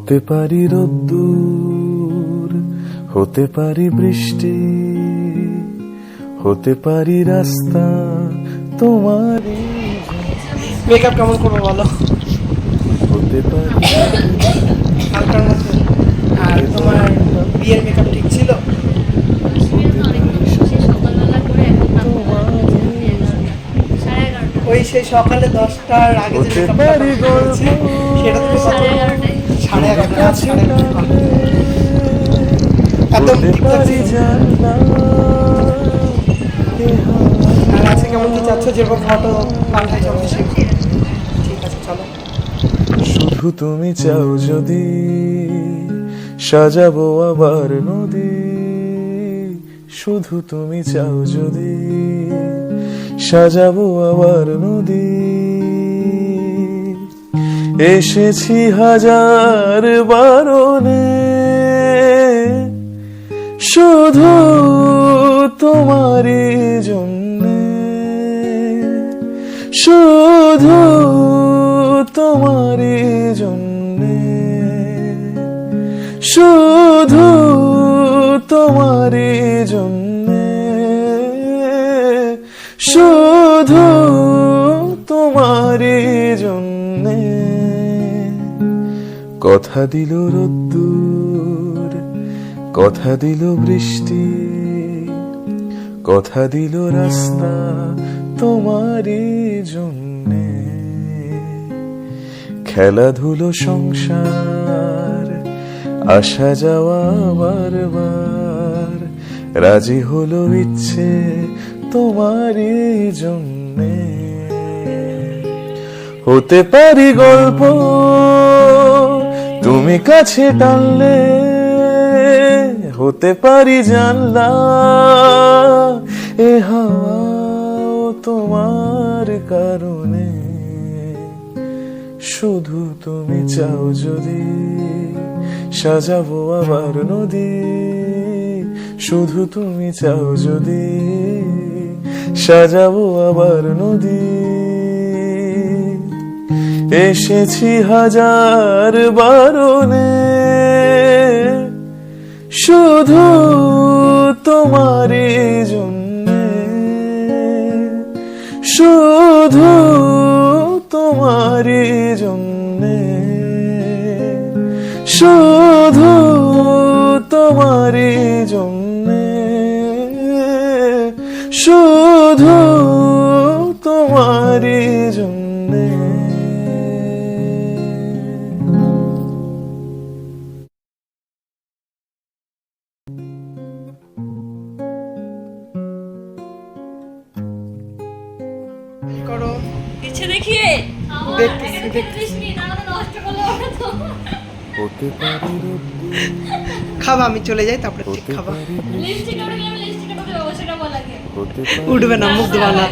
হতে পারি রোদ্দুর, হতে পারি বৃষ্টি, হতে পারি রাস্তা তোমারই। মেকআপ কেমন করবো বলো? হতে পারি হালকার মতো। আর তোমার বিয়ের মেকআপ ঠিক ছিল? ওই সেই সকালে 10টার আগে যে মেকআপটা করেছি সেটা তুমি কত? 11:30। একদম ঠিক আছে। আর আছে কেমন কি চাচ্ছ, যেরকম ফটো পাঠাই চলতে শিখি। ঠিক আছে চলো। শুধু তুমি চাও যদি সাজাবো আবার নদী, শুধু তুমি চাও যদি সাজাবো আবার নদী। এসেছি হাজার বারণে শুধু তোমারই জন্যে, শুধু তোমারই জন্যে, শুধু তোমারই জন্যে, শুধু তোমারই জন্যে। কথা দিল রোদ্দুর, কথা দিল বৃষ্টি, কথা দিল রাস্তা তোমারই জন্যে। খেলাধুলো সংসার আসা যাওয়া বারবার, রাজি হলো ইচ্ছে তোমারই জন্যে। হতে পারি গল্প তুমি কাছে টানলে, হতে পারি জানলা এ হাওয়াও তোমার কারণে। শুধু তুমি চাও যদি সাজাবো আবার নদী, শুধু তুমি চাও যদি সাজাবো আবার নদী। এসেছি হাজার বারণে শুধু তোমারই জন্যে, শুধু তোমারই জন্যে, শুধু তোমারই জন্যে, শুধু তোমারই জন্যে। করো পিছে দেখিয়ে দেখতেছি দেখতেছি। হতে পারি রোদ্দুর, খাবা, আমি চলে যাই তারপরে ঠিক হতে খাবা। পারি বৃষ্টি, লিপস্টিক উঠবে, লিপস্টিক উঠবে, সেটা বলা লাগে। হতে পারি উঠবে না, মুখ ধোয়া না।